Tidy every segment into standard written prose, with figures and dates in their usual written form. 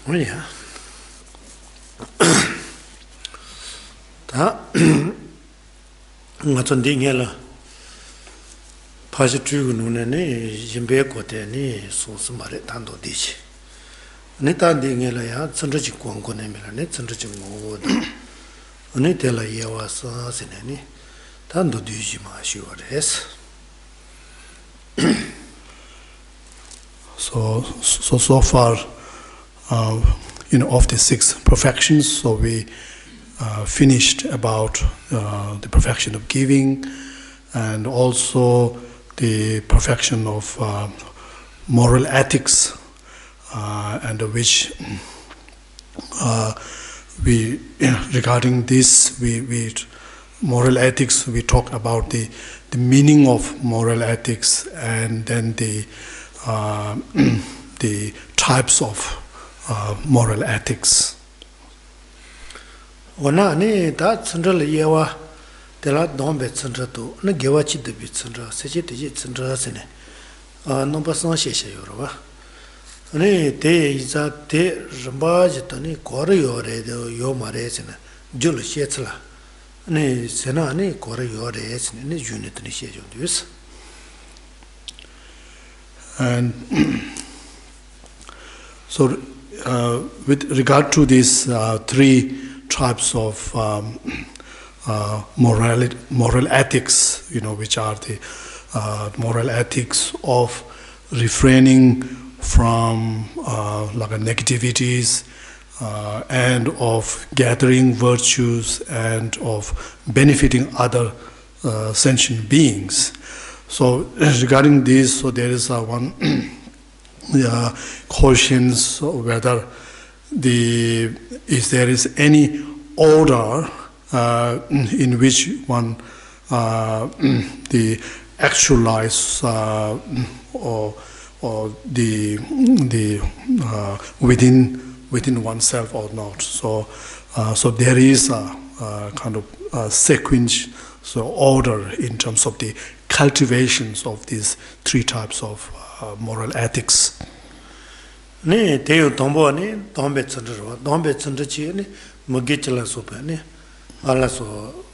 Yeah. Ta ngaton dingela 파지트고 눈에네 임베 고대니 소스마레 단도 되지. 네단 딩엘야 전저지 광고네밀라네 전저지 뭐도. 어느 때라 예와서 세네니 단도 되지 마시오레스. So far, of the 6 perfections, so we finished about the perfection of giving, and also the perfection of moral ethics, and which we regarding this, we moral ethics, we talk about the meaning of moral ethics, and then the types of moral ethics. Ona ni da central yewa tela dombe central to na gewachi de bit central seje de central sene no pasan sheshe yorwa ani te iza te ramba jitani kor yore de yo mare sene jul shetsla ani sena ani kor yore sene ni unit ni shejo dus. And so with regard to these 3 types of moral ethics, which are the moral ethics of refraining from negativities, and of gathering virtues, and of benefiting other sentient beings. So regarding this, so there is one questions whether if there is any order in which one the actualize or the within oneself or not. So there is a kind of sequence, so order in terms of the cultivations of these 3 types of moral ethics. Ne teo tombo ni tombe tsandrachi ni magechala sopa ni ala so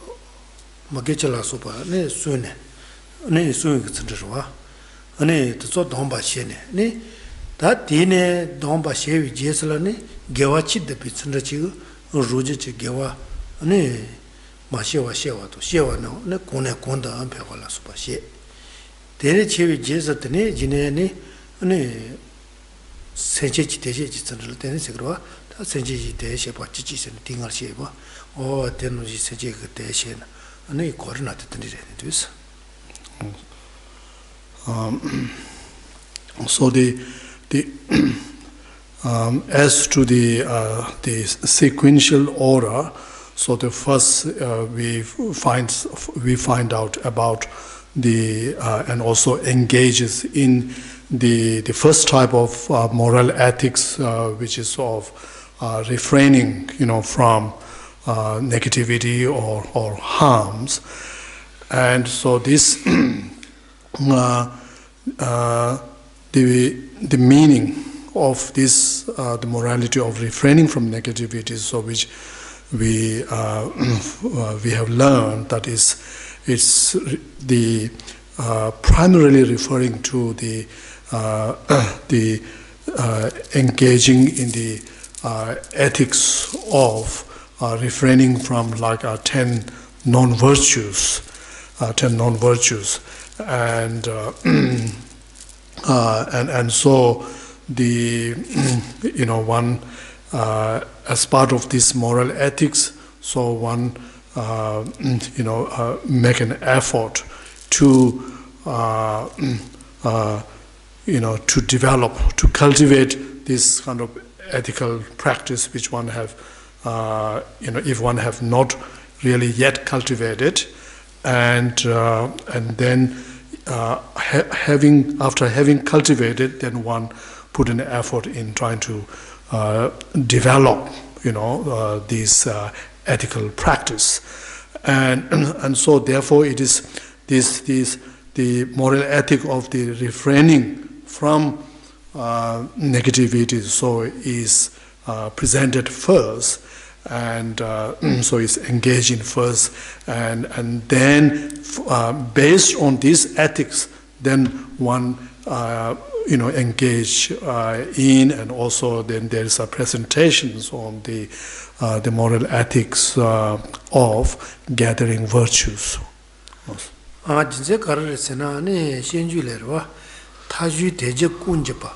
magechala sopa ni sune ni sune tsandrawa ani tso domba shene ni ta dine domba shevi jesala ni gewachi de tsandrachi roje che gewa ani ma shewa to shewa no ne kone konda ampe wala sopa she tere chevi jesat ni jine ni ani senchechi techechi tsandrala teni sikirwa ta senchechi teche pa chichi sen tingar sheba o tenuji senchechi teche na ane korina te teni reni dus. So the as to the sequential order, so the first we find out about the and also engages in the first type of moral ethics, which is of refraining, from negativity or harms, and so this the meaning of this the morality of refraining from negativity, so which we have learned that it's the primarily referring to the engaging in the ethics of refraining from 10 non-virtues, and so the one as part of this moral ethics, so one make an effort to to develop, to cultivate this kind of ethical practice, which one have, if one have not really yet cultivated, and then after having cultivated, then one put an effort in trying to develop, this ethical practice, and so therefore it is the moral ethic of the refraining from negativity, so is presented first, and so it's engaging first, and then based on these ethics, then one engage in, and also then there is a presentations on the moral ethics of gathering virtues. 진짜 가르쳤으나니 신주래와 타주 대제 군제바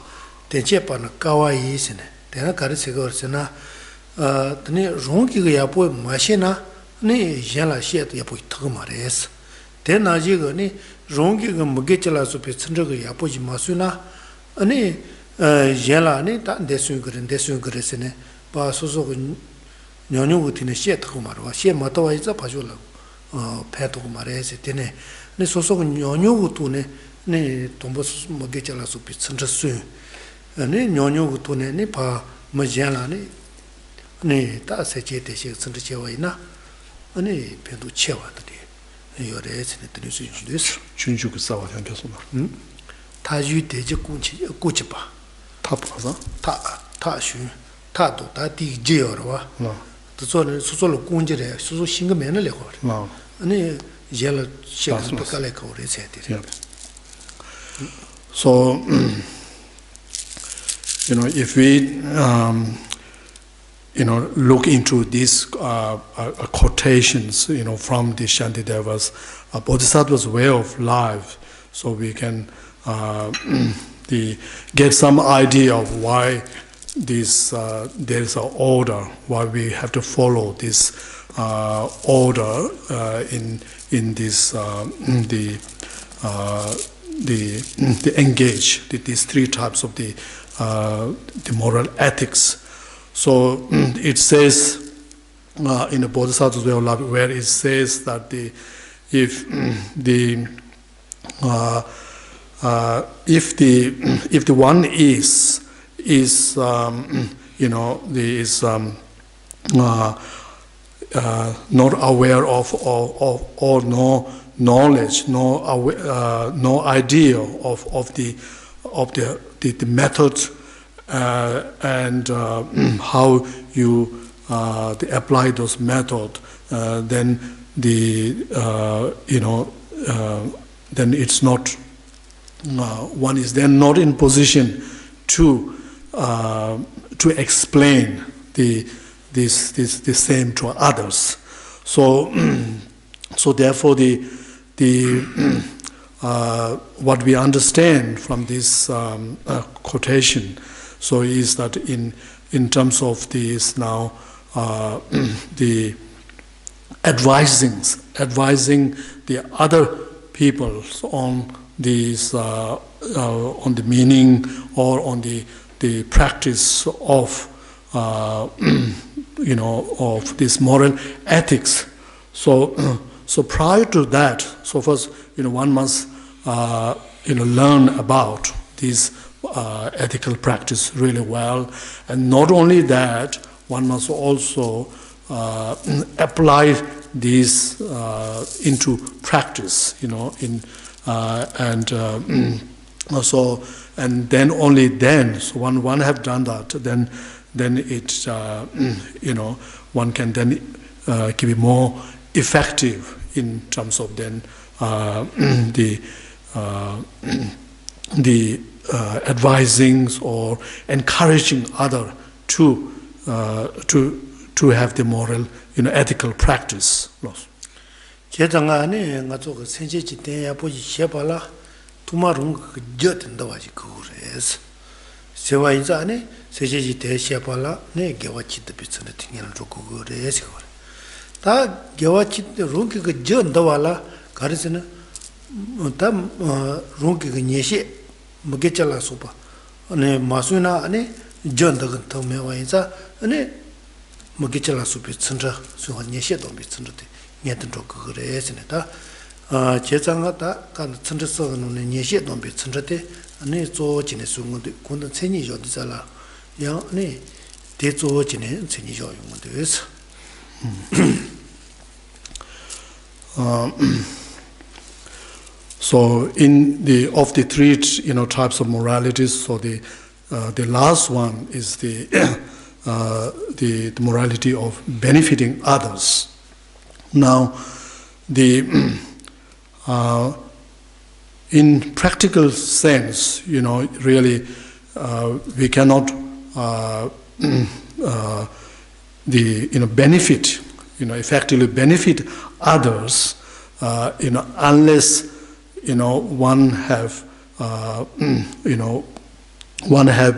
대제바는 가와이스네 내가 가르치고 그랬으나 드니 롱기가 야보 마시나 네 젤라시에도 야보 더 말했어 대나지거니 롱기가 먹게절라서 비천저가 야보지 마수나 아니 젤라니 다 대순 그랬으네 바 소소 녀녀부티네 시에 더 말와 시에 맞다와 있어 봐줄라고 패도고 말해서 되네. 네 소소가 녀녀부터네. 네 돈버스 먹게 잘라서 비천졌어요. 네 녀녀부터네. 네봐 뭐잖아네. 네 다세제 대시 천졌어요이나. 아니 배도 채워더니. 요래스네 들을 수 있어. 준주그 싸워 향겨서나. 타주 대제 꾸치 봐. 타 봐서. 타슈. 타도 다디 지어와. 저는 소소로 군지래. 소소 신경면을 내고. 아니 젤 시간 bakale kaurese dire. So if we look into these quotations from the Shantidevas, Bodhisattva's way of life, so we can get some idea of why there is an order, why we have to follow this order in this the engage these three types of the moral ethics. So it says in the Bodhisattva's way of life, where it says that if the one is not aware of or no knowledge, no idea of the method and how you apply those methods, then then it's not one is then not in position to explain the same to others. So therefore what we understand from this quotation, so is that in terms of this now the advising the other people on these on the meaning or on the practice of of this moral ethics. So prior to that, so first one must learn about this ethical practice really well, and not only that, one must also apply this into practice, and then only then, so one have done that, then it one can then be more effective in terms of then the advising or encouraging other to have the moral ethical practice. 제장안에 가지고 senjeji 대야 보지 셔발라 투마룬 그저된다와지 그래서 세와이자네 세제지 대셔발라 네 개와치도 비슷한 팅을 좋고 그래서 다 개와치 룬기 그저된다와라 가르스는 다 룬기 그 녀시 먹게잘라 소바 네 마수나 아니 전덕은 더 매와이자 아니 먹게잘라 소비 천자 소한 녀시도 비슷한데 얘들 좀 그래서다 제장하다 간 천저서는 녀시 넘비 천저대 아니 조진의 순간도 군도 천이 요디잖아 야 아니 대조진의 천이 요용도 해서 So in the three types of moralities, so the last one is the the morality of benefiting others. Now, in practical sense, really, we cannot benefit, effectively benefit others, unless one have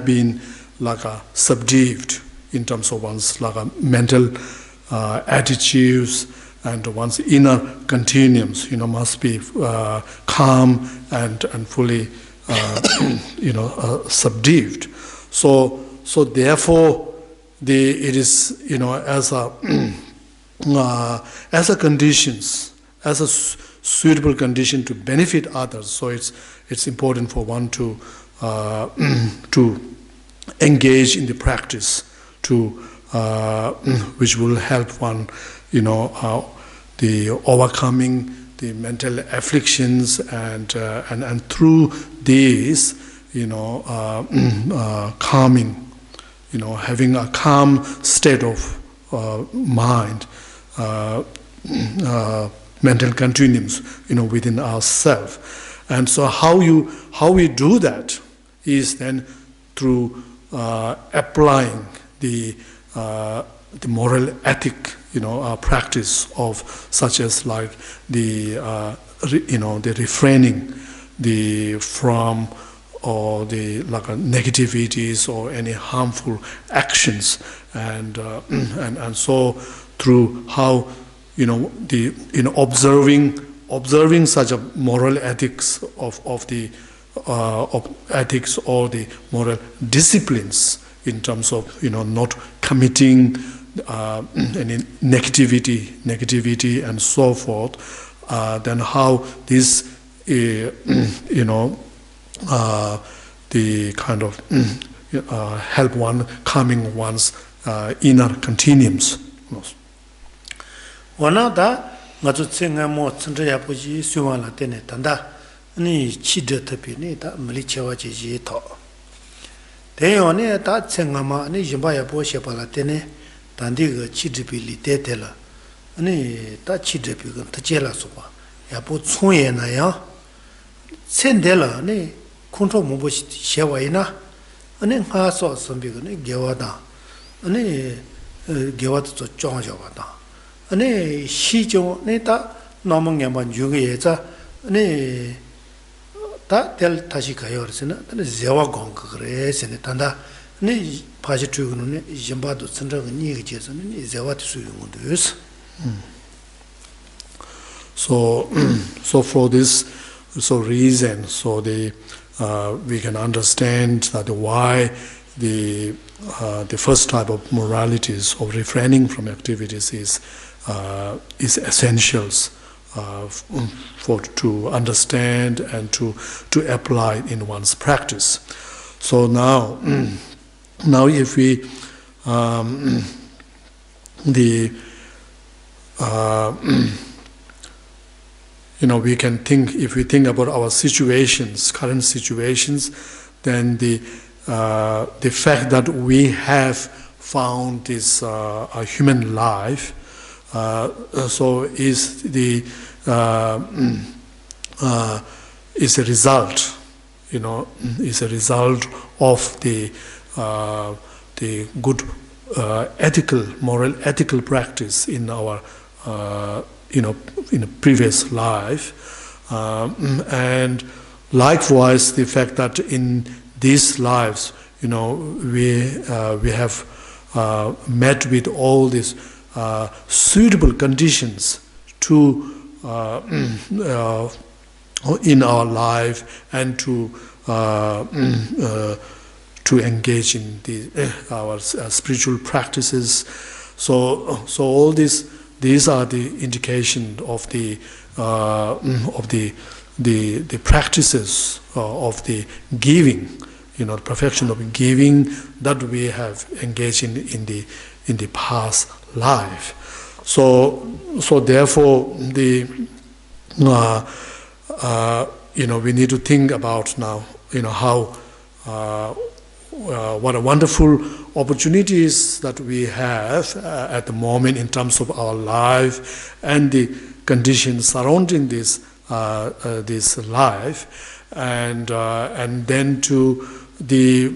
been subdued in terms of one's mental attitudes, and one's inner continuums, must be calm and fully, subdued. So therefore, it is, as a conditions, as a suitable condition to benefit others. So it's important for one to engage in the practice which will help one, the overcoming the mental afflictions, and through these, calming, having a calm state of mind, mental continuums, within ourselves. And so how we do that is then through applying the moral ethic, practice of such as the refraining from or the negativities or any harmful actions, and so through how observing such a moral ethics of ethics or the moral disciplines in terms of not committing any negativity and so forth, then how this the kind of help one calming one's inner continuums. Wana da ngazu tsenga mo tsendya poji suwa la tene tanda ni chide tapi ni da mali chewa ji to deyo ne da tsenga ma ni yimba ya bo shepa la tene tandi ge chide bi li te la ni da chide bi ge tje la so ba ya bo chung ye na ya tsende la ni kontro mo bo shewa ina ani ha so sombi ge ni gewa da ani gewa to chong ja ba da ane 시종 내다 너무 양반 중에자 ane 다 될 다시 가요 그래서는 제와 공부 그래서는 단다 네 바지 주고는 임바도 선정은 얘기해서는 제와도 수용도 있어. So for this reason, we can understand that why the first type of moralities of refraining from activities is essentials to understand and to apply in one's practice. So now if we we can think, if we think about our situations, current situations, then the fact that we have found this a human life, so is a result, is a result of the good moral ethical practice in our in a previous life, and likewise the fact that in these lives, we have met with all these suitable conditions to in our life and to engage in our spiritual practices. So all these are the indication of the practices of the giving, the perfection of giving that we have engaged in the past life. So therefore we need to think about now, how what a wonderful opportunities that we have at the moment in terms of our life and the conditions surrounding this life, and then to the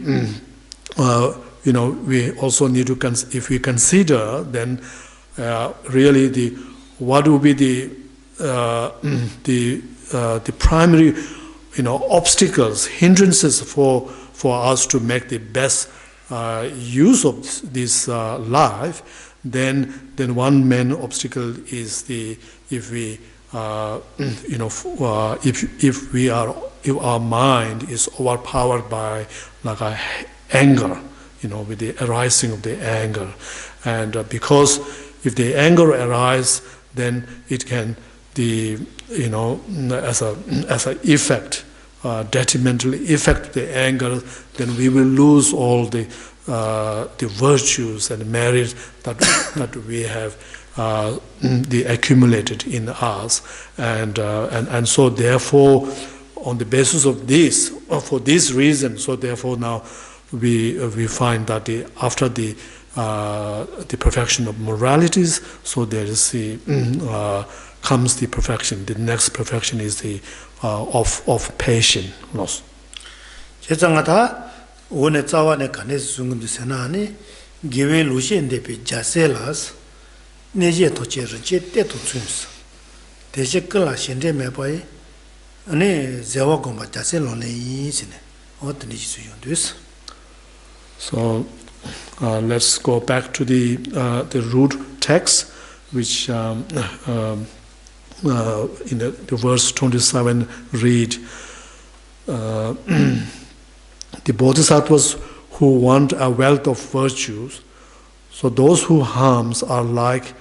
we also need to if we consider then really what will be the primary obstacles, hindrances for us to make the best use of this life, then one main obstacle is if our mind is overpowered by like a anger, with the arising of the anger, and because if the anger arises, then it can as a effect, detrimentally affect the anger, then we will lose all the virtues and merit that we have accumulated in us, and so therefore, on the basis of this, for this reason, so therefore now we find that after the perfection of moralities, so there is comes the perfection. The next perfection is the of patience. 제장하다 오늘 자와네 간에서 중금도 세나니 기회 루시인데 비 자셀라스 내제 도체를 제때도 춤스 대체 끌라 신제 매바이 아니 제와 공바 자셀론에 이시네 어떤 이슈 연도스. So let's go back to the root text, which in the verse 27 read, the Bodhisattvas who want a wealth of virtues, so those who harms are like,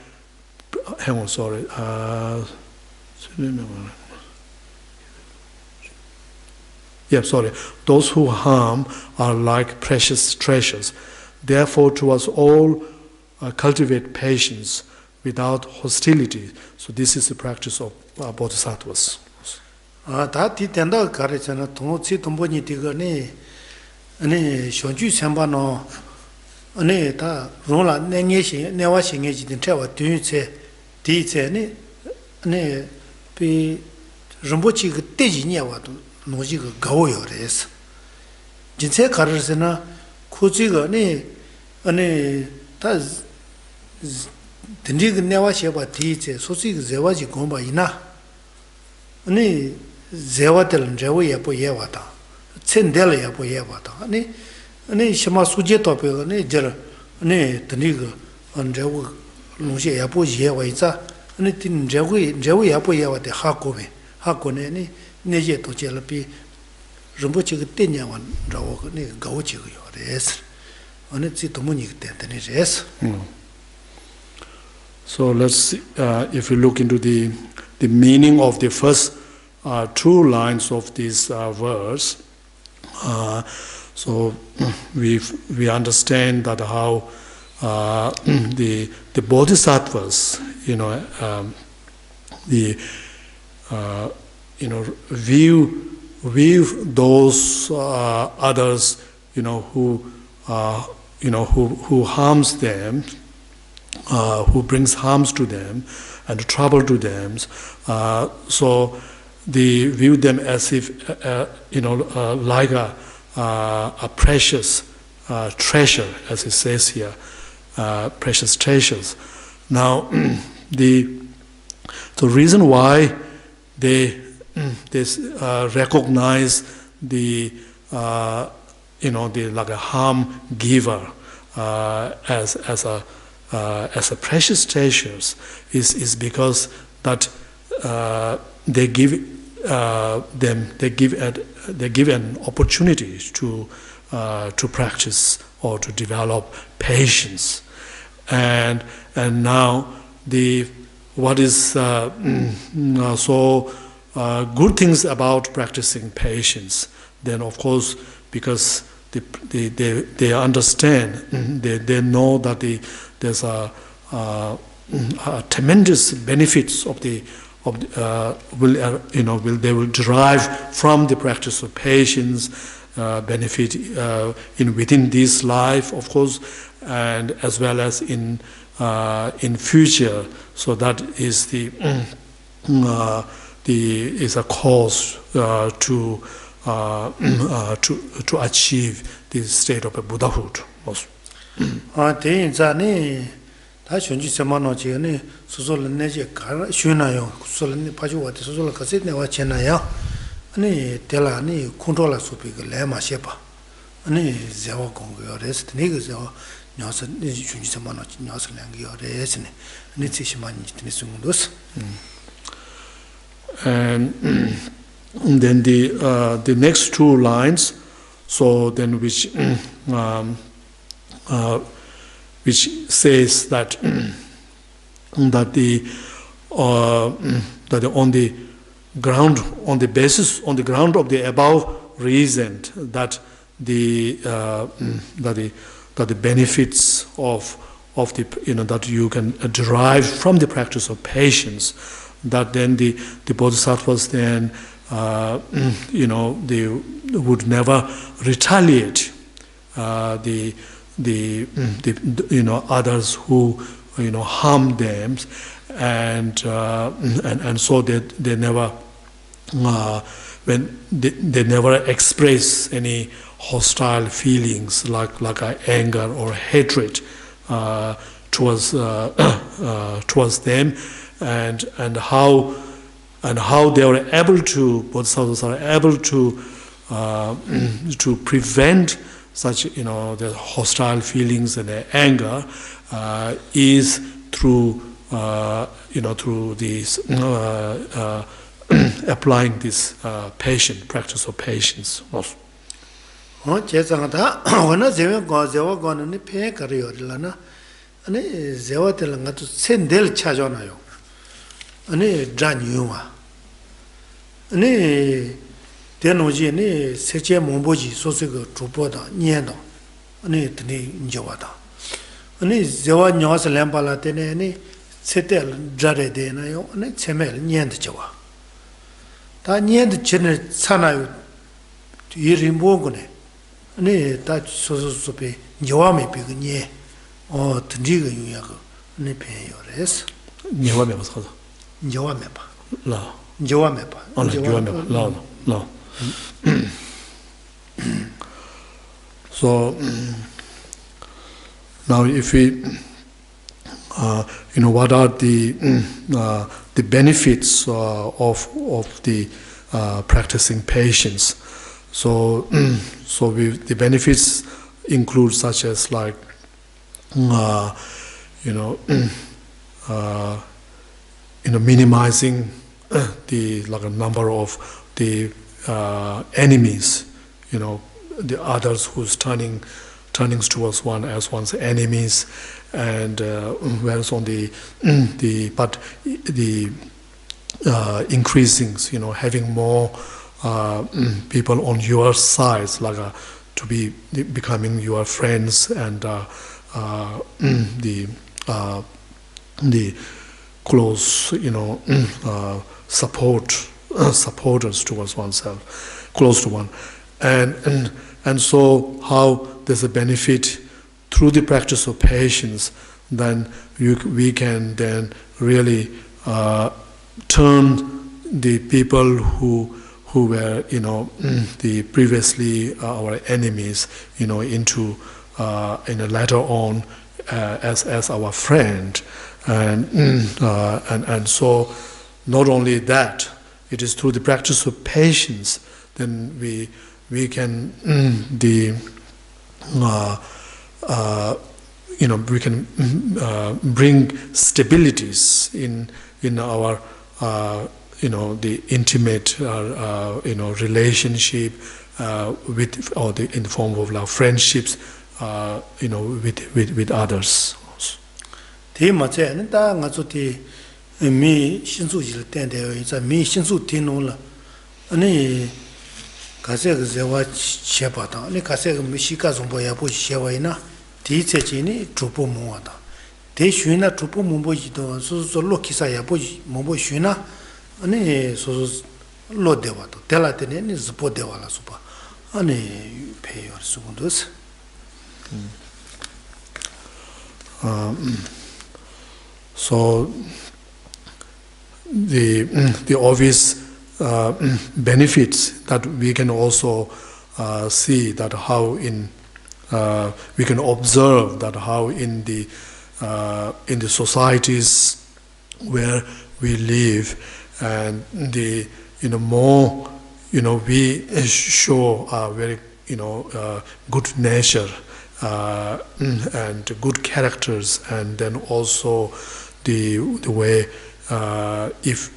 those who harm are like precious treasures. Therefore, to us all, cultivate patience without hostility. So this is the practice of Bodhisattvas. 다티 된다 가르잖아. 동치 동본이 되거니 아니 현주 sem바노 아니 다 롱라 내녀신 내와 신해지든 태와 뒤체 뒤체니 아니 비 럼보치 그 때지냐와도 노지가 가오요레스. 진짜 가르잖아. 코지가니 아니 다 든지그 내와 셔바 뒤체 소식 제와지 공바 이나 아니 제와들 제와야 보여와다 첸델야 보여와다 아니 심마 수제 토페가니 저 아니 든지그 언제고 농시야 보여와이자 아니 tin 제와야 보여와데 하고네 내제 도제라비 럼보치 그 때냐wan 라고 네 가오지고요 레스 어느 지 도문이 때더니 레스. So let's see, if you look into the meaning of the first two lines of this verse, so we understand that how the Bodhisattvas, view those others, who harms them. Who brings harms to them and trouble to them, so they view them as if like a precious treasure, as it says here, precious treasures. Now, the reason why they recognize the like a harm giver as a precious treasures is because that they give an opportunity to practice or to develop patience, and now what is so good things about practicing patience, then of course because they understand, they know that there's a tremendous benefits they will derive from the practice of patience, benefit within this life, of course, and as well as in future. So that is is a cause to achieve this state of a Buddhahood. Also. 다 현지 세만어 지네 소소를 내지 가 쉬나요 소소를 파주와 소소를 가서 내가 지나요 아니 될라니 컨트롤 소피가 레마 셰파 아니 제와 공부요 레스 네그서 녀서 현지 세만어 녀서 랭기요 레스네 아니 지시만이 드니스문도스 and then the next two lines, so then which says that that on the ground of the above reason that the benefits of the that you can derive from the practice of patience, that then the bodhisattvas then they would never retaliate the others who harm them, and so they never when they never express any hostile feelings like anger or hatred towards them, and how they are able to, bodhisattvas are able to prevent such the hostile feelings and anger is through through this applying this practice of patience. 대노지 네 세계 몸보지 소소가 주보다 년도 아니 드니 인저와다 아니 제와 녀서 램발라 때네 아니 세텔 자레 되나요 아니 체멜 년도 저와 다 년도 전에 사나요 이림보고네 아니 다 소소소베 녀와메 비그니 드니가 유야고 아니 배요레스 녀와메 봐서 녀와메 봐 라 녀와메 봐 녀와메 라 So now, if we, what are the benefits of the practicing patience? So, the benefits include such as like, minimizing the number of the enemies, the others who's turning towards one as one's enemies, and whereas on the increasing, having more people on your sides, like to be becoming your friends, and the close, supporters towards oneself, close to one, and so how there's a benefit through the practice of patience, then we can then really turn the people who were the previously our enemies into later on as our friend, and so not only that, it is through the practice of patience then we can we can bring stabilities in our the intimate relationship with, or in the form of our friendships with others. mi shinsu jil ten de yi mi shinsu tinu la ani kase ge zewa chepa ta ani kase ge mi shika zombo ya bo shewa ina ti che chi ni chupo mo da de shuina chupo mo bo ji do so lo kisa ya bo mo bo shuina ani so lo de wa to tela te ni zpo de wa la so pa 아니 배열 수군도스. So the obvious benefits that we can also see that how we can observe that how in the societies where we live and the more we show a very good nature and good characters, and then also the way if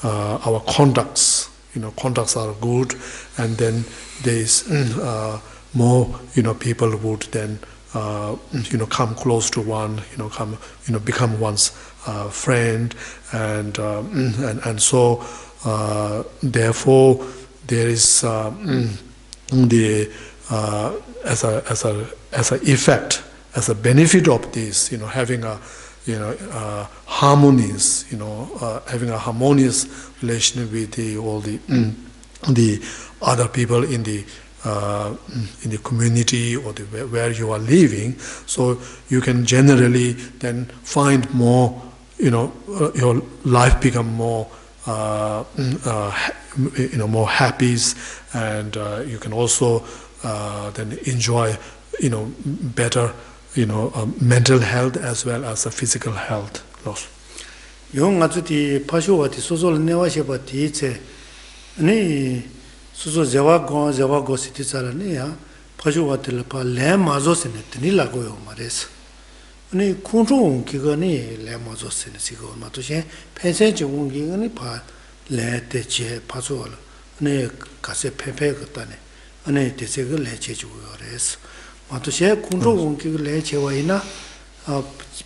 our conducts are good, and then there is more people would then come close to one, become one's friend, and so therefore there is the as a effect, as a benefit of this, having a harmonious, having a harmonious relation with all the other people in the community or where you are living. So you can generally then find more, your life become more more happy, and you can also then enjoy better mental health as well as a physical health. Yung azuti pashuwati suzol newasheba tiitse ni suzo zewa go sititsala ni ya pashuwati lapa le mazo sene tini lago yo mares. Ni kunzu unki ga ni le mazo sene sigo mato shen pensen chi unki ga ni pa le te che pashuwala ni kase pepe gata ne ane te se ga le che chugo yo res. Mato shen kunzu unki ga le che wa ina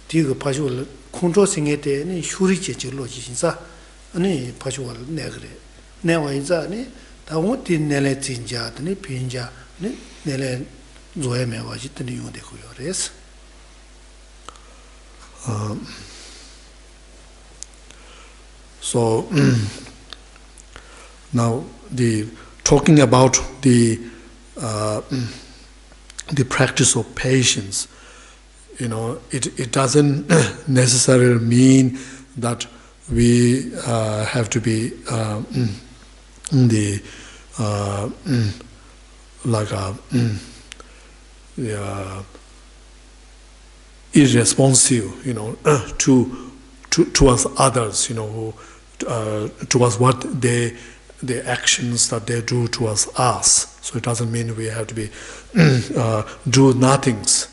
tiga pashuwala kunzo singete ni shuri cheche lo jishinsa ani pashuwa negre newa inza ni ta woti nele tsinja ni pinja ni nele zoe mewa jitni yonde ko yores. So now talking about the practice of patience, it doesn't necessarily mean that we have to be irresponsive, towards others, who towards what the actions that they do towards us. So it doesn't mean we have to be do nothings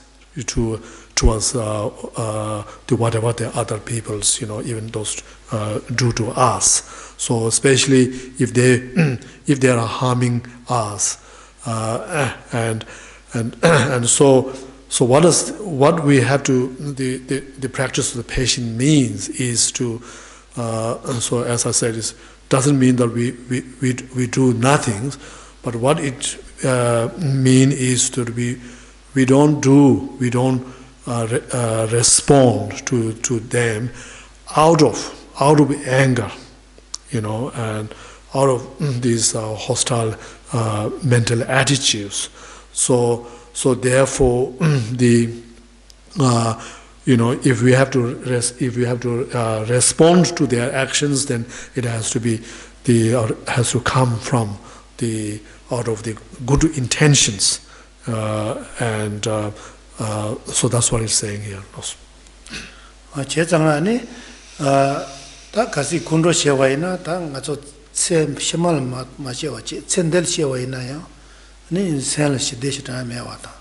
towards the whatever the other people's, even those do to us. So especially if they are harming us, and so what we have to the practice of the patience means is to so as I said, it doesn't mean that we do nothing, but what it mean is to we don't respond to them out of anger, and out of these hostile mental attitudes. So therefore, if we have to respond to their actions, then it has to be has to come from out of the good intentions, and so that's what he's saying here. 제장안에 다 같이 군로 쉐와이나 다 가서 셈mal 마셔와지 첸델 쉐와이나요. 아니 셀 시데시다 메와다.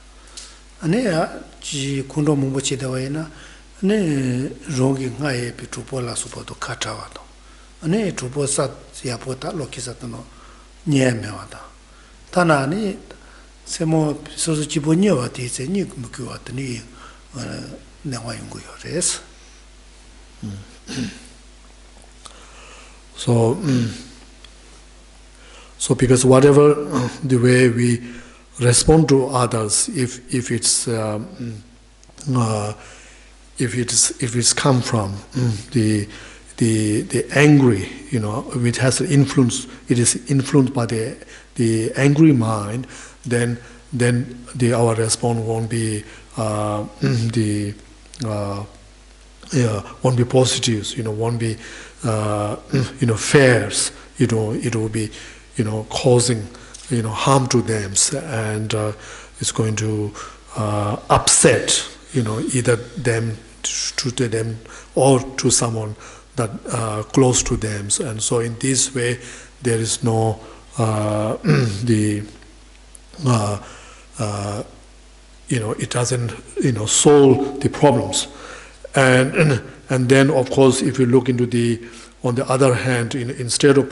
아니 지 군로 몽보치다와이나 아니 롱기 가에 비투폴라 수보도 카타와도. 아니 투보사 야보다 로키사도노 녜메와다. 타나니 세모 소소 지보니와 디세니 무교와더니 내와용고요레스. So because whatever the way we respond to others, if it's come from the angry, it has influence. It is influenced by the the angry mind, then our response won't be won't be positive, won't be fairs. It will be causing harm to them, and it's going to upset either them to them or to someone that close to them. And so in this way there is no it doesn't solve the problems. And then of course if you look into on the other hand, instead of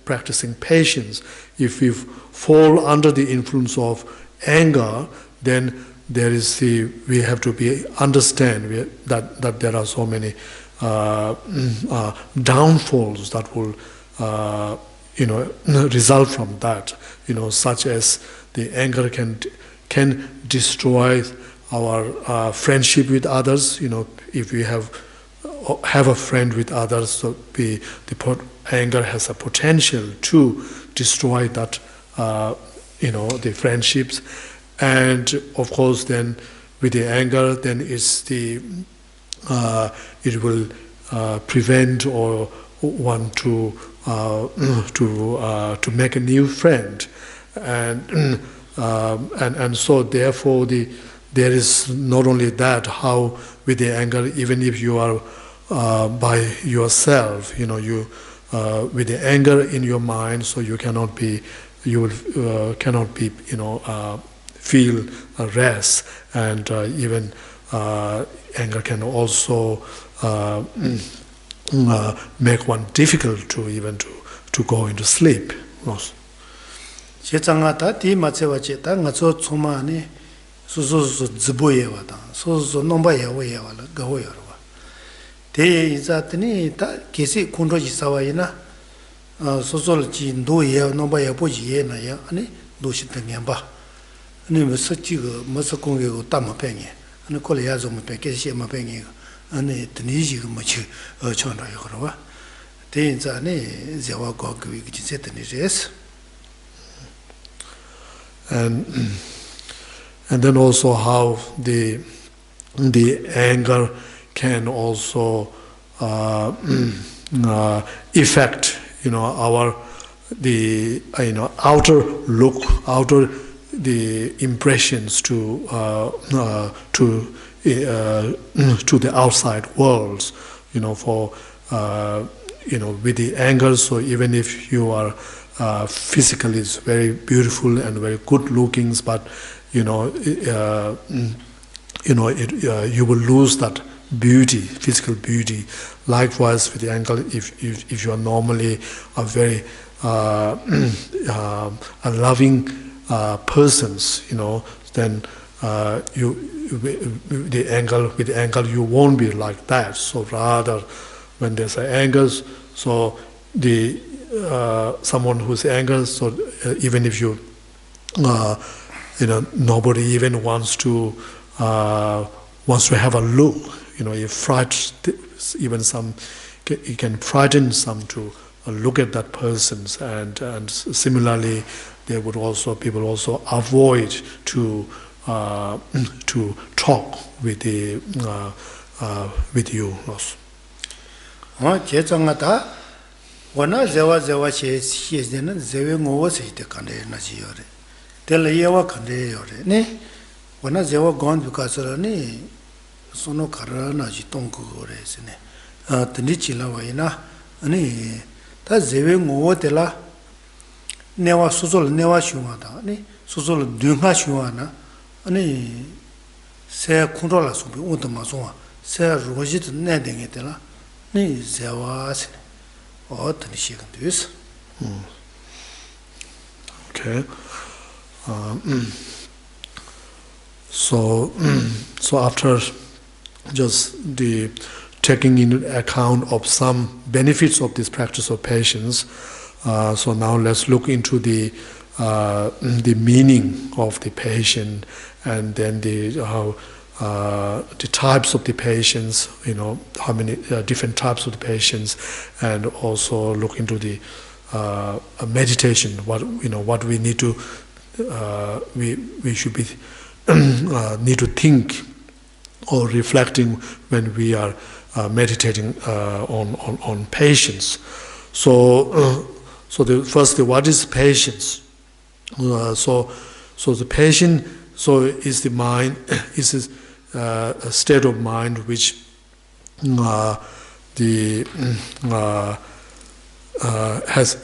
practicing patience, if we fall under the influence of anger, then we have to understand that there are so many downfalls that will result from that. Such as the anger can destroy our friendship with others. If we have a friend with others, so the anger has a potential to destroy that the friendships. And of course then with the anger, then it will prevent or want to make a new friend, and so therefore there is not only that, how with the anger, even if you are by yourself, with the anger in your mind, so you cannot be feel rest, and even anger can also make one difficult to even to go into sleep. 소소 지보예와다 소소 nomba예와예와라 가오여와 대 이자더니 다 계시 콘로지 사와이나 소소를 진도예 nomba예 보지예나야 아니 도시등년바 아니 뭐서지고 뭐서공개고 담마뱅이 아니 콜이야 좀 백계시마 뱅이 아니 드니지고 뭐지 전화요 그러와 대 이자네 제와 거기 기세더니레스 and then also how the anger can also affect our outer look, outer the impressions to the outside worlds. With the anger, so even if you are physically is very beautiful and very good looking, but you will lose that beauty, physical beauty. Likewise with the anger, if you are normally a very a loving persons, then with the anger you won't be like that. So rather, when there's anger, so the someone who's angry, so even if you nobody even wants to have a look. You can frighten some to look at that person, and similarly, people also avoid to talk with you. wana zewa che siyezen zewe ngowa seite kande na ji yore tel yewa kande yore ne wana zewa gon bukasara ne sono kara na ji tongku gore sene tni chila waina ani ta zewe ngowa tela newa susol newa shuma da ne susol dunga shuma na ani se kunrola subi utama so se rojit ne denge tela ne zewa sene. Okay. So after just the taking into account of some benefits of this practice of patience, so now let's look into the meaning of the patience, and then the types of the patience, how many different types of the patience, and also look into the a meditation. What we need to we should be need to think or reflecting when we are meditating on patience. So firstly, what is patience? So the patience is the mind, is a state of mind which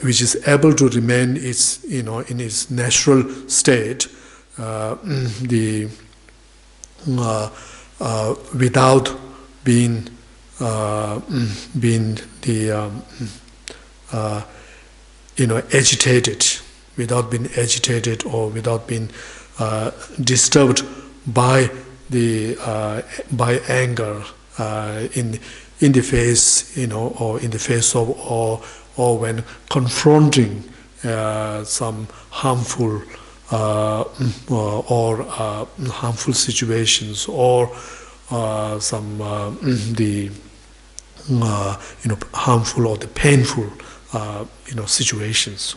which is able to remain in its natural state, without being agitated, without being agitated or without being disturbed by by anger in the face, or in the face of, or when confronting some harmful or harmful situations, or some harmful or the painful situations.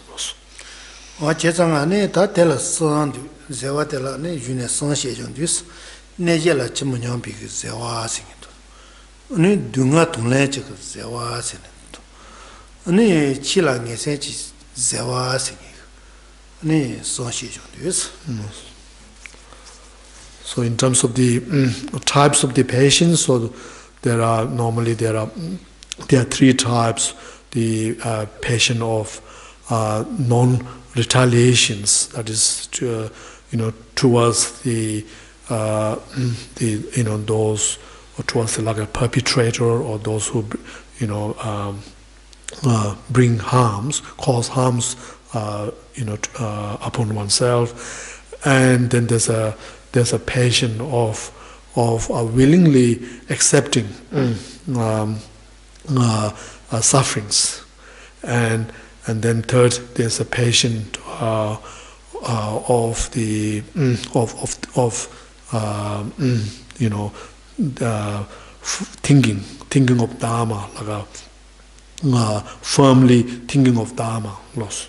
So in terms of the types of the patience, so there are three types. The patient of non-retaliations, that is towards the those, or towards like a perpetrator, or those who bring harms, cause harms upon oneself. And then there's a patient of willingly accepting sufferings, and then third, there's a patient of the thinking of Dharma, like firmly thinking of Dharma. Loss.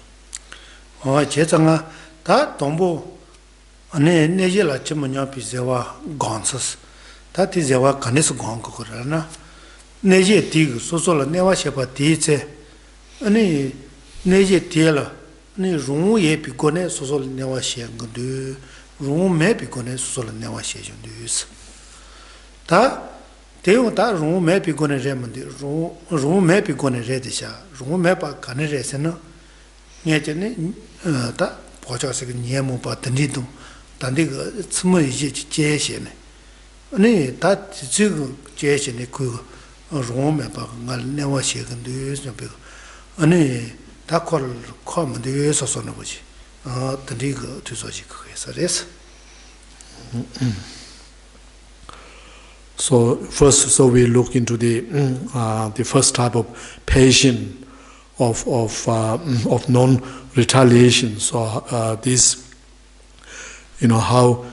Nejela chimanya pisewa gonsas. That is our canis gonkorana. Neje tig, sosola never shepa tice. Any neje tela, any room ye picone, sosol never shang do. Room may picone, sosol never shang do's. Ta teo ta room may picone remedy, room may picone redisha, room map a caneresena. Yet ta pochas niemo patanitum. 단디가 스무이 제시네 아니 다 지금 제시네 그 로메 바가 내와 시간도 좀 아니 다콜 코먼도 해서서는 거지 단디가 뒤서지 그래서 So first, we look into the first type of patient of non-retaliation. So this, how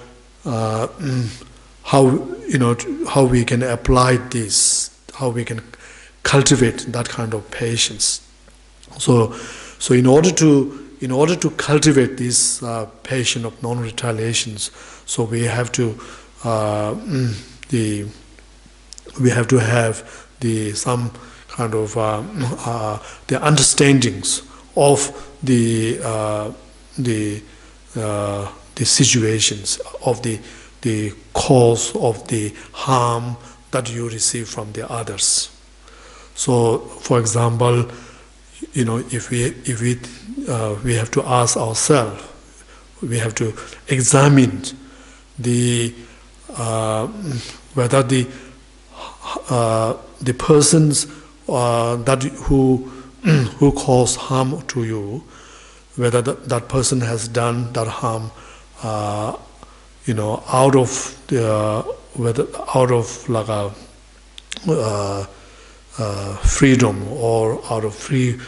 we can apply this, how we can cultivate that kind of patience. So in order to cultivate this patience of non-retaliations, so we have to have some kind of the understandings of the situations, of the cause of the harm that you receive from the others. So, for example, if we have to ask ourselves, we have to examine whether the persons who cause harm to you, whether that person has done that harm, out of like a freedom, or out of free,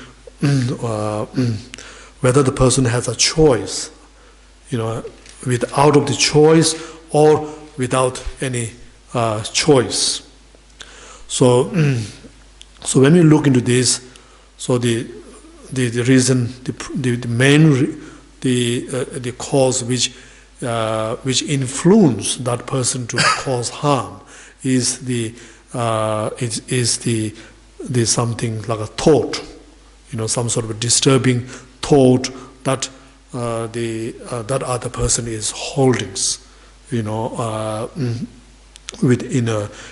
whether the person has a choice, out of the choice or without any choice. So when we look into this, so the the reason, the main the cause which influence that person to cause harm is the something like a thought, some sort of a disturbing thought that that other person is holding, in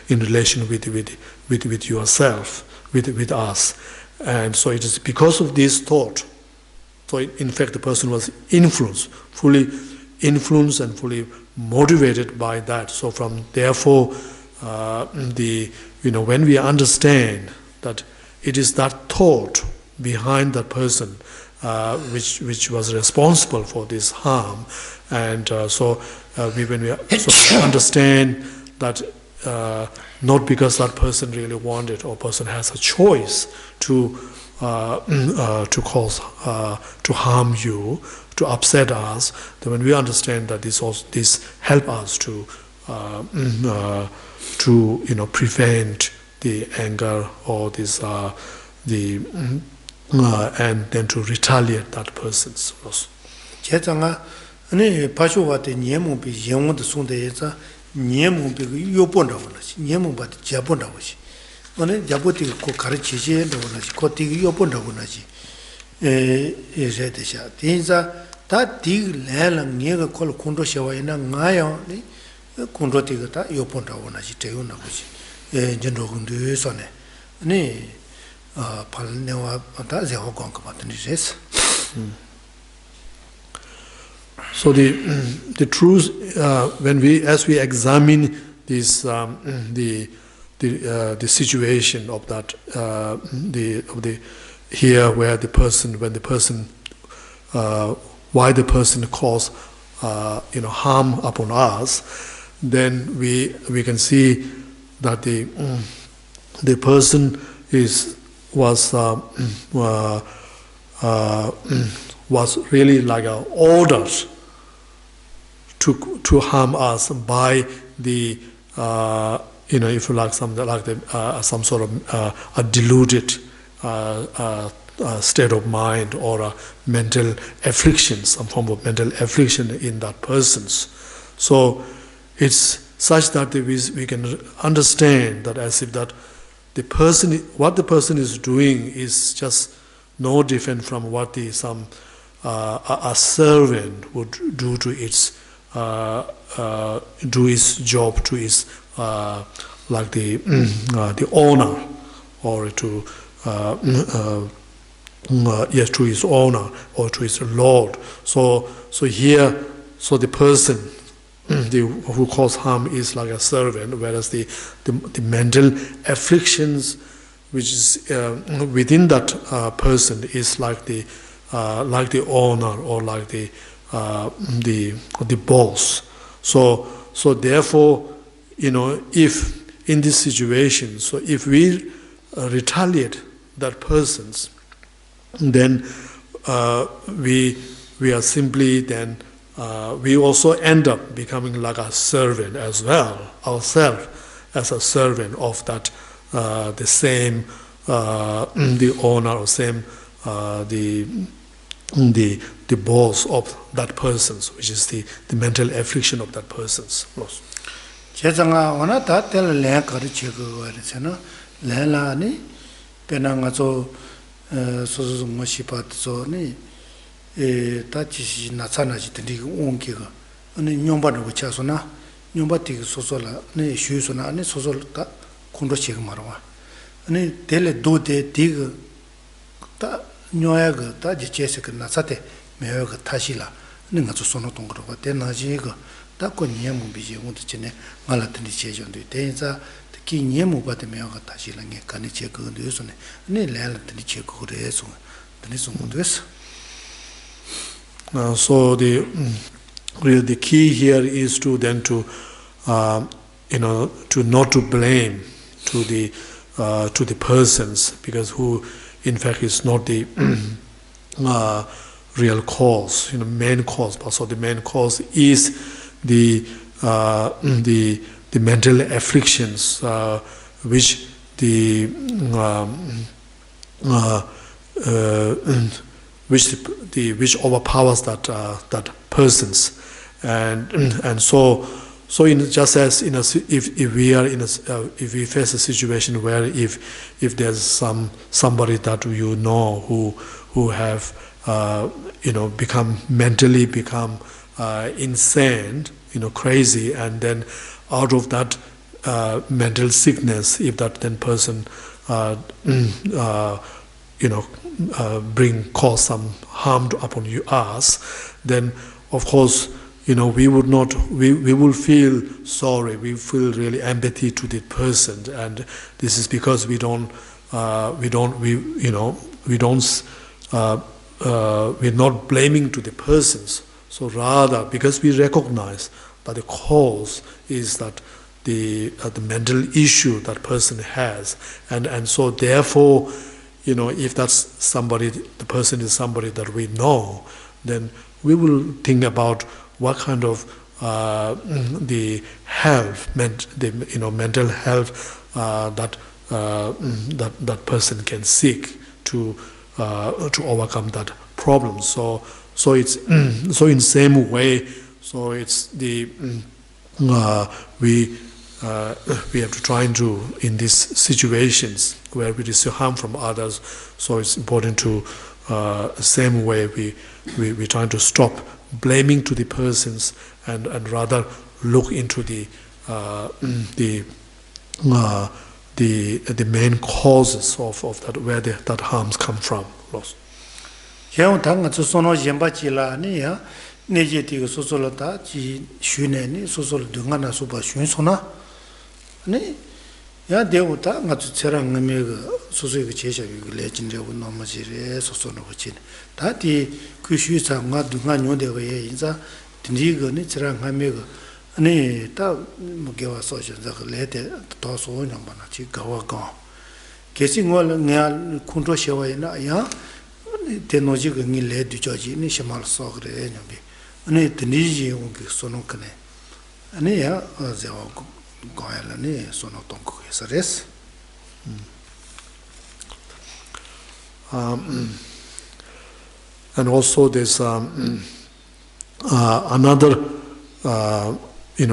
relation with yourself, with us. And so it is because of this thought. So in fact, the person was fully influenced and fully motivated by that. So therefore, when we understand that it is that thought behind that person which was responsible for this harm, and when we understand that not because that person really wanted or person has a choice to cause to harm you, to upset us, then when we understand that this help us to prevent the anger or this and then to retaliate that person's loss. So the truth, as we examine this the situation of that here where why the person caused harm upon us, then we can see that the person was really like ordered to harm us by the if you like some sort of a deluded state of mind or a mental affliction, some form of mental affliction in that person's. So it's such that we can understand that as if that what the person is doing is just no different from what a servant would do to its do his job to his like the owner, or to to his owner or to his lord. So here, so the person who caused harm is like a servant, whereas the mental afflictions which is within that person is like the owner or like the boss. So therefore, if in this situation, so if we retaliate that person's, then we are simply then we also end up becoming like a servant as well, ourselves as a servant of that the same the owner or same the boss of that person's, which is the mental affliction of that person's loss. 제장아 원하다 될 레카를 제거 하잖아. 레라니 배낭아서 소소 뭐시바도니 에 다치시 나타나지 되게 온기가 아니 뇽바도 붙여서나 뇽바티 소소라 네 슈소나 아니 소소다 콘도 제거 말아. 아니 델레 도데 디가 다 뇽야가 다 지체스가 나사테 매여가 타시라. 내가 저 손을 동그러 봐. 대나지가 다고 녀무 비제 온도치네 말았더니 제정도 대자 특히 녀무 받으면 다시랑 간이 제거도 요소네 네 래라더니 제거를 해서 되는 것도 있어. So the key here is to then to to not to blame to the persons, because who in fact is not the real cause, main cause. But so the main cause is the mental afflictions which which overpowers that persons, and so just as if we face a situation where if there's somebody that you know who have mentally become insane, crazy, and then out of that mental sickness, if that then person cause some harm upon us, then of course we will feel sorry, we feel really empathy to the person, and this is because we're not blaming to the persons. So rather, because we recognize that the cause is that the mental issue that person has, and so therefore, if that's somebody, the person is somebody that we know, then we will think about what kind of the health, mental health that person can seek to overcome that problem. So it's so in same way. So it's the we have to try to, in these situations where we receive harm from others. So it's important to same way we trying to stop blaming to the persons and rather look into the main causes of that, where that harms come from. 네제티가 소소라다 지 슈네니 소소를 등하나 소바 슈소나 네 야 대우다 같이 저랑 의미가 소소의 제셔이 레진데고 넘어지래 소소는 거지 다디 그 슈상과 등하뇨데고에 인자 딘디거니 저랑 의미가 아니 다 뭐게와 소셔서 레데 도소냐 바나 지 가와가 계신걸 내가 컨트롤셔와이나 야 테크놀로지가 니 레드 저지 니 샤말 소그래 냐비 아니 드니지 온게 소노크네 아니야 제가 고야라니 소노통고 해서레스 and also there's another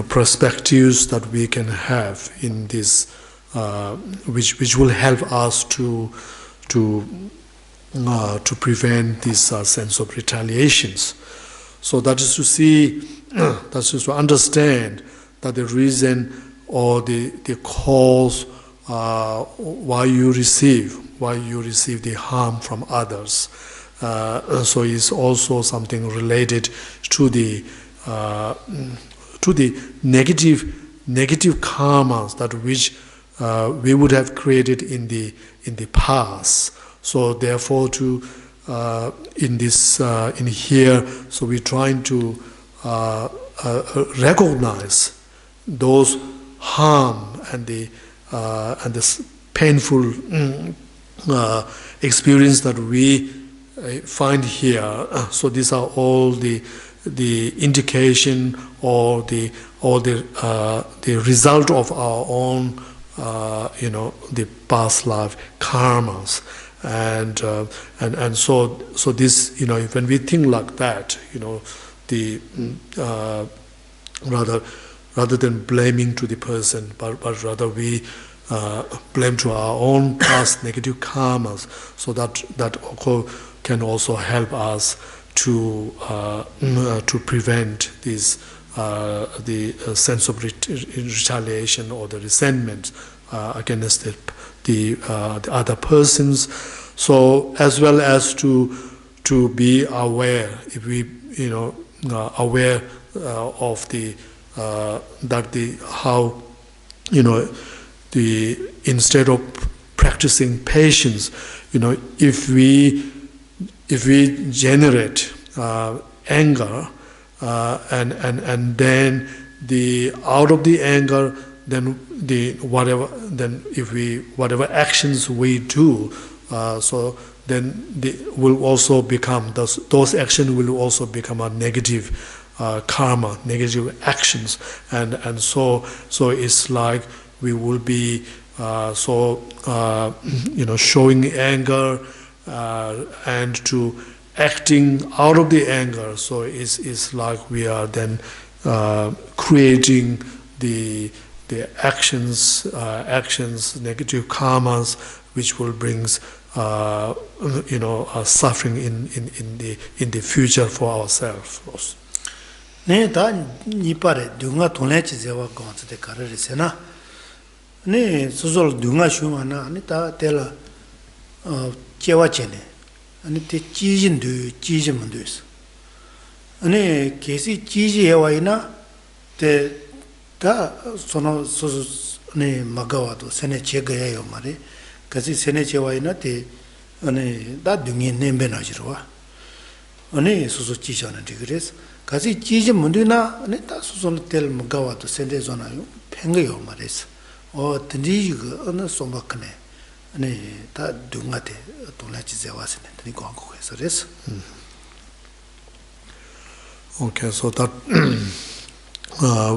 perspectives that we can have in this which will help us to prevent this sense of retaliations. So that is to see, that's just to understand that the reason or the cause why you receive the harm from others. So it's also something related to the negative karmas that which we would have created in the past. So therefore, in here, so we're trying to recognize those harm and the painful experience that we find here. So these are all the indication or the result of our own the past life karmas. And so this, when we think like that, the rather than blaming to the person, but rather we blame to our own past negative karmas, so that can also help us to prevent this the sense of retaliation or the resentment against the other persons. So as well as to be aware, if we aware of the that the how the instead of practicing patience, if we generate anger and then the out of the anger, then whatever actions we do, so then will also become those actions will also become a negative karma, negative actions, and so it's like we will be showing anger and to acting out of the anger. So it's like we are then creating the actions, negative karmas, which will brings suffering in the future for ourselves. Ne ta ni pare dunga tonle chi zewa gonz de karare sena ne sozol dunga shuma na ne ta tela chewa chene ane te chijin du chijin mundus ane kesi chiji hewa ina te ta sono sozo ne magawa to sene che gaya yo mare kasi sene chewa ina te ane ta dungi nembe na jirwa ane sozo chishana digres kasi chiji munduna ane ta sozo tel magawa to sene zona yo penga yo mares o tindi yuga ane somba kane ane ta dunga te tongla chi zewa sene tani kwa kwa so res. Okay, so that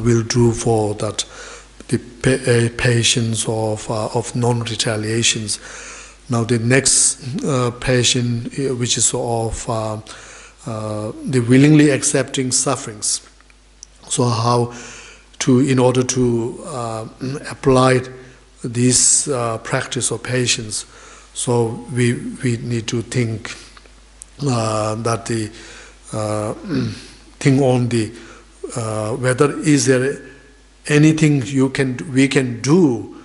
will do for that the patience of non-retaliations. Now the next patient, which is of the willingly accepting sufferings. So how to, in order to apply this practice of patience, so we need to think that the think on the whether is there anything we can do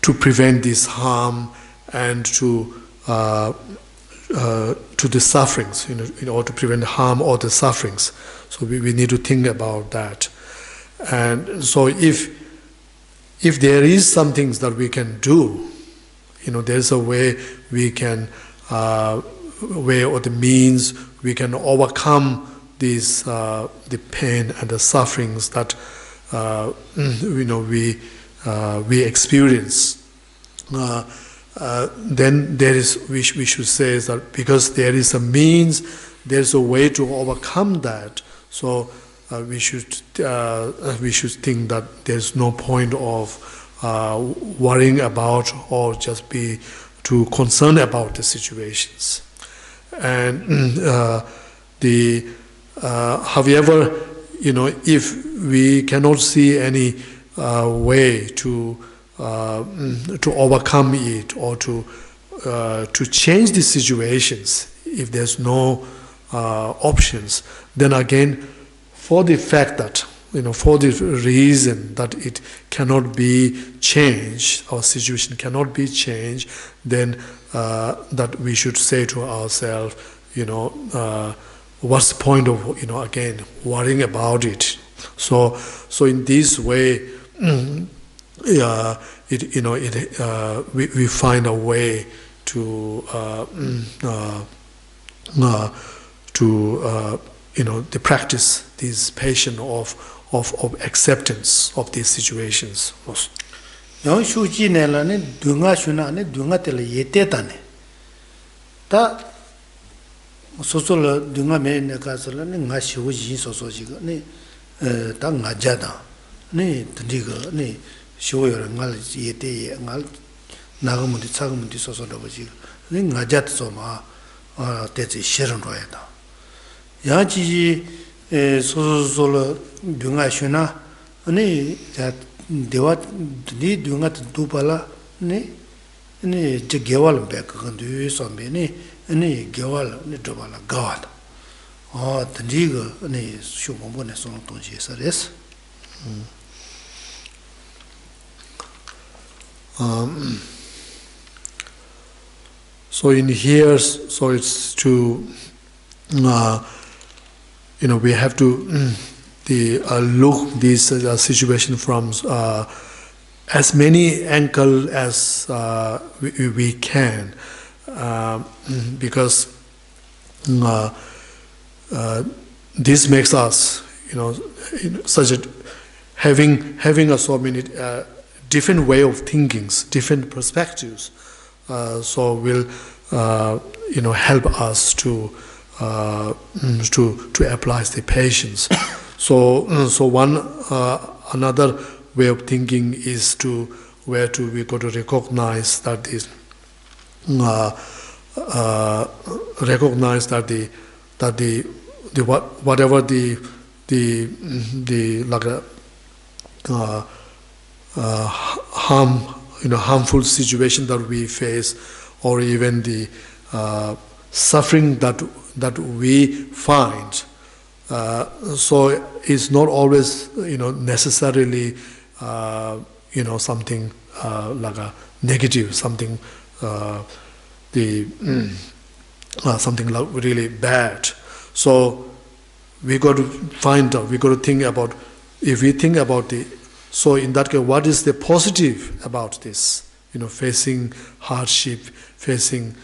to prevent this harm and to the sufferings, in order to prevent harm or the sufferings. So we need to think about that. And so if there is some things that we can do, there's a way we can, way or the means we can overcome these the pain and the sufferings that we experience. Then there is we should say that because there is a means, there's a way to overcome that. So we should think that there's no point of worrying about or just be too concerned about the situations. And however, if we cannot see any way to overcome it or to change the situations, if there's no options, then again, for the fact that, for the reason that it cannot be changed, our situation cannot be changed, then that we should say to ourselves, what's the point of, again, worrying about it? So in this way, we find a way to to practice this patience of acceptance of these situations. Yang shuji ne la ne dunga shuna ne dunga tele yete ta ne ta soso la dunga me ne ka so la ne nga shiwu ji soso ji ga ne ta nga ja da ne tndi ga ne shiwu yo nga yete ye nga na ga mu di cha ga mu di soso do ji ne nga ja so ma te ji shiran ro ya da ya ji soso la dunga shuna ne ja dewa di dunga tu pala ne je gewal be ka ndu so me ne gewal ne do bala gawad tndi ga ne shu mo ne so to ji sa res. So in here, so it's to we have to look this situation from as many angles as we can, because this makes us, such a having a so many different way of thinking, different perspectives. So will help us to apply the patience. So one another way of thinking is to where to we got to recognize that this recognize that whatever the like harmful situation that we face, or even the suffering that we find. So it's not always necessarily something like a negative, something something like really bad. So we got to find out, we got to think about, if we think about so in that case, what is the positive about this? Facing hardship, facing,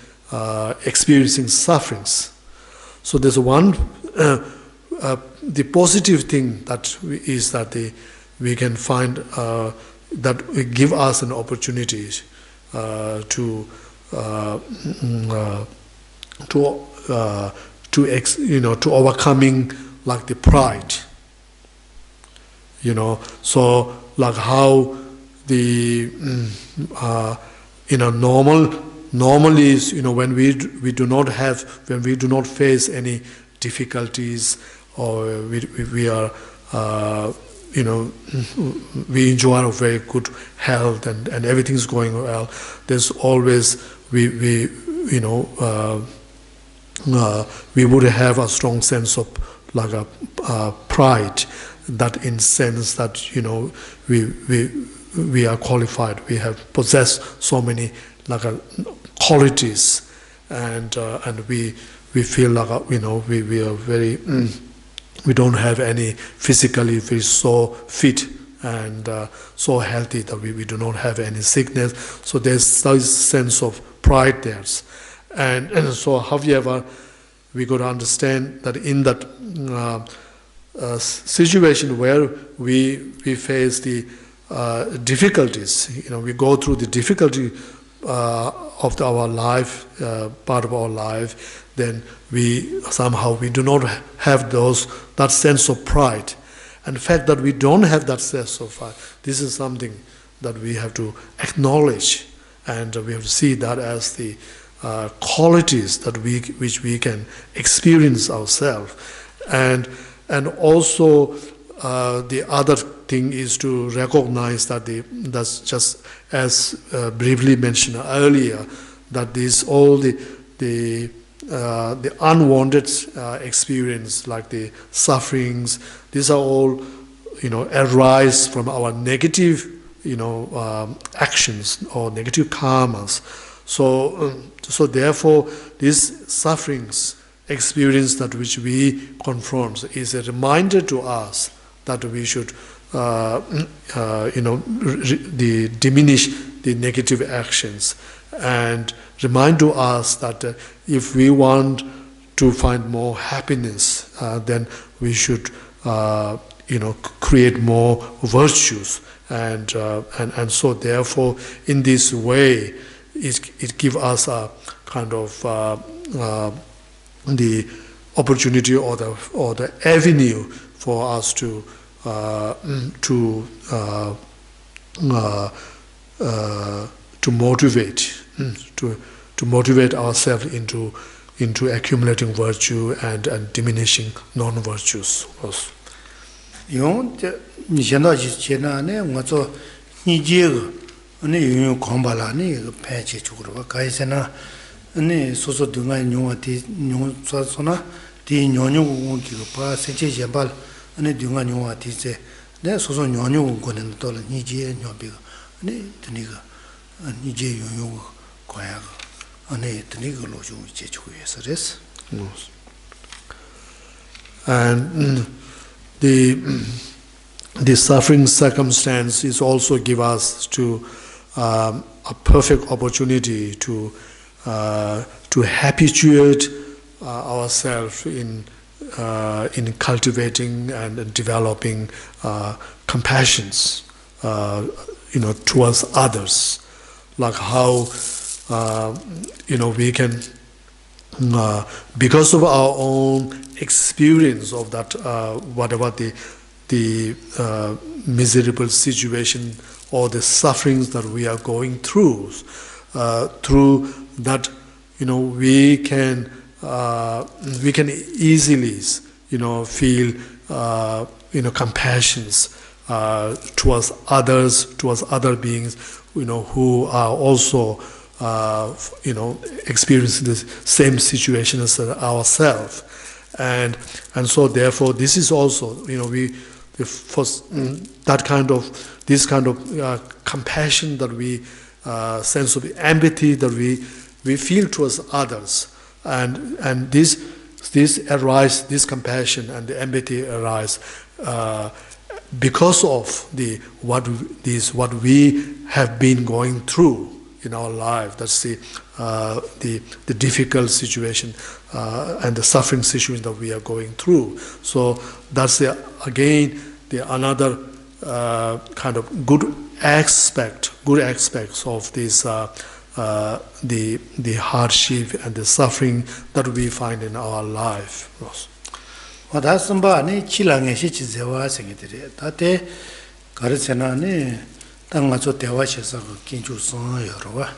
experiencing sufferings. So there's one, the positive thing that is that we can find that will give us an opportunity to overcoming like the pride. So like how the normally when we do not face any difficulties, or we are we enjoy a very good health and everything's going well, there's always we would have a strong sense of like a pride, that in sense that we are qualified, we have possessed so many like qualities, and we feel like we are very we don't have any physically very so fit and so healthy that we do not have any sickness. So there's this sense of pride there, and so however we got to understand that in that situation where we face the difficulties, we go through the difficulty of our life, part of our life, then we do not have that sense of pride. And the fact that we don't have that sense of pride, this is something that we have to acknowledge, and we have to see that as the qualities that which we can experience ourselves. And also the other thing is to recognize that that's just as briefly mentioned earlier, that these all the unwanted experience, like the sufferings, these are all arise from our negative actions or negative karmas. So therefore these sufferings experience that which we confront is a reminder to us that we should diminish the negative actions, and remind to us that if we want to find more happiness, then we should create more virtues, and so therefore in this way it gives us a kind of the opportunity or the avenue for us to motivate ourselves into accumulating virtue and diminishing non-virtues. Yung ni shenda ji chena ne ngazo ni je ne yung khomba la ne phe che chukro ba kai sena ne so so dunga nyong ti nyong so na ti nyonyo go ki pa se che jambal ne dunga nyong ti se ne so so nyonyo go ne to la ni je nyo bi ne tni ga ni je yung ko ya ane tni ga lo ju che chu yes res. And the suffering circumstance is also give us to a perfect opportunity to habituate ourselves in cultivating and developing compassions, towards others, like how we can, because of our own experience of that, whatever the miserable situation or the sufferings that we are going through. Through that, we can easily, feel, compassions towards others, towards other beings, who are also, experiencing the same situation as ourselves, and so therefore this is also, this kind of compassion that we, sense of empathy that we feel towards others, and this compassion and the empathy arise because of what we have been going through in our life. That's the difficult situation and the suffering situation that we are going through. So that's another kind of good aspects of this the hardship and the suffering that we find in our life. 와다스바 치랑에 시치제와 생기들이 다때 가르세나니 땅마저 대화셔서 긴주선 여러와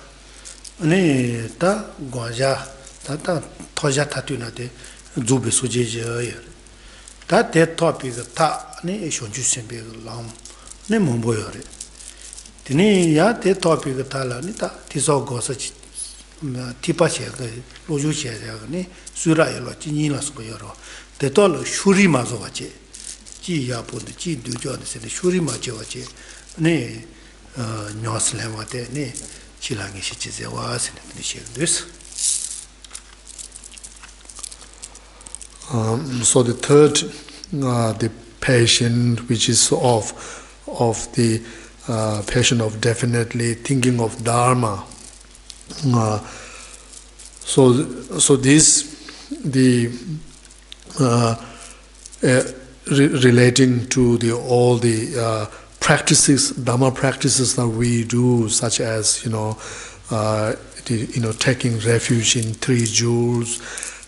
아니 다 고자 다다 토자 타투나데 주베 소제제여 다때 토픽 다니 쇼주셈베 람 네 몸보여레 드니 야때 토픽 달라니 다 디소고서 티파셰가 로주셰자니 수라여로 진이라서 보여로 대돌 슈리 마조와체 지야본데 지두조한테 슈리 마조와체 네 녀슬레와데 네 지랑이 시치제와 세네니 시행됐어. So the third, the patient, which is of the patient of definitely thinking of Dharma. So this relating to all the practices, Dharma practices that we do, such as taking refuge in 3 jewels,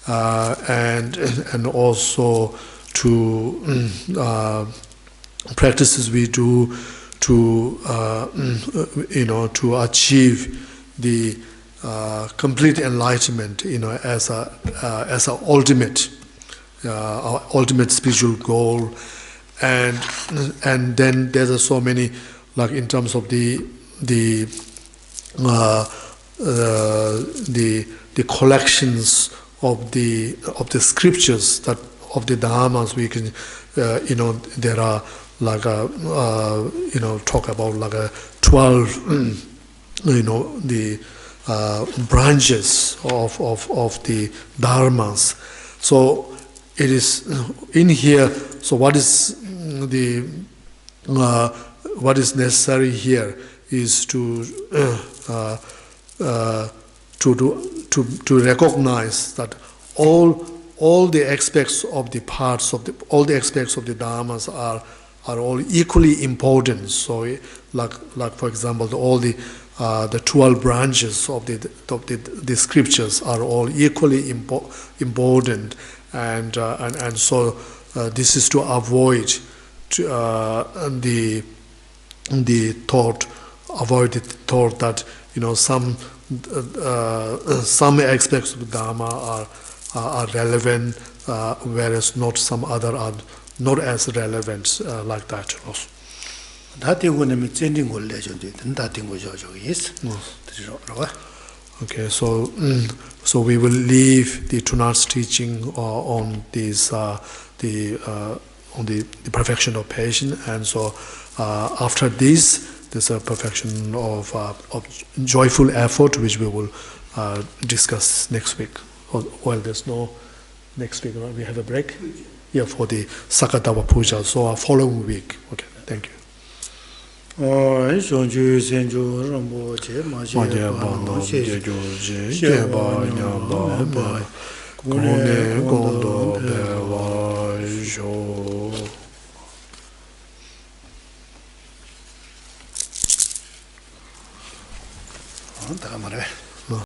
and also to practices we do to achieve the complete enlightenment, as a ultimate. Our ultimate spiritual goal, and then there's so many, like in terms of the collections of the scriptures, that of the dharmas we can, there are like talk about like 12 the branches of the dharmas. So it is in here. So what is necessary here is to recognize that all the aspects of the parts of all the aspects of the dharmas are all equally important. So like for example, all the 12 branches of the scriptures are all equally important. And so this is to avoid the thought that some aspects of the Dharma are relevant, whereas not some other are not as relevant, like that. Okay, so we will leave the tonight's teaching on this on the perfection of patience, and so after this, there's a perfection of joyful effort, which we will discuss next week. Well, there's no next week, right? We have a break. Yeah, for the Sakadawa Puja. So our following week. Okay, thank you. Shonju senju rambo che ma che ba no she she ba nya ba ba kune gondo be wa jo ta mare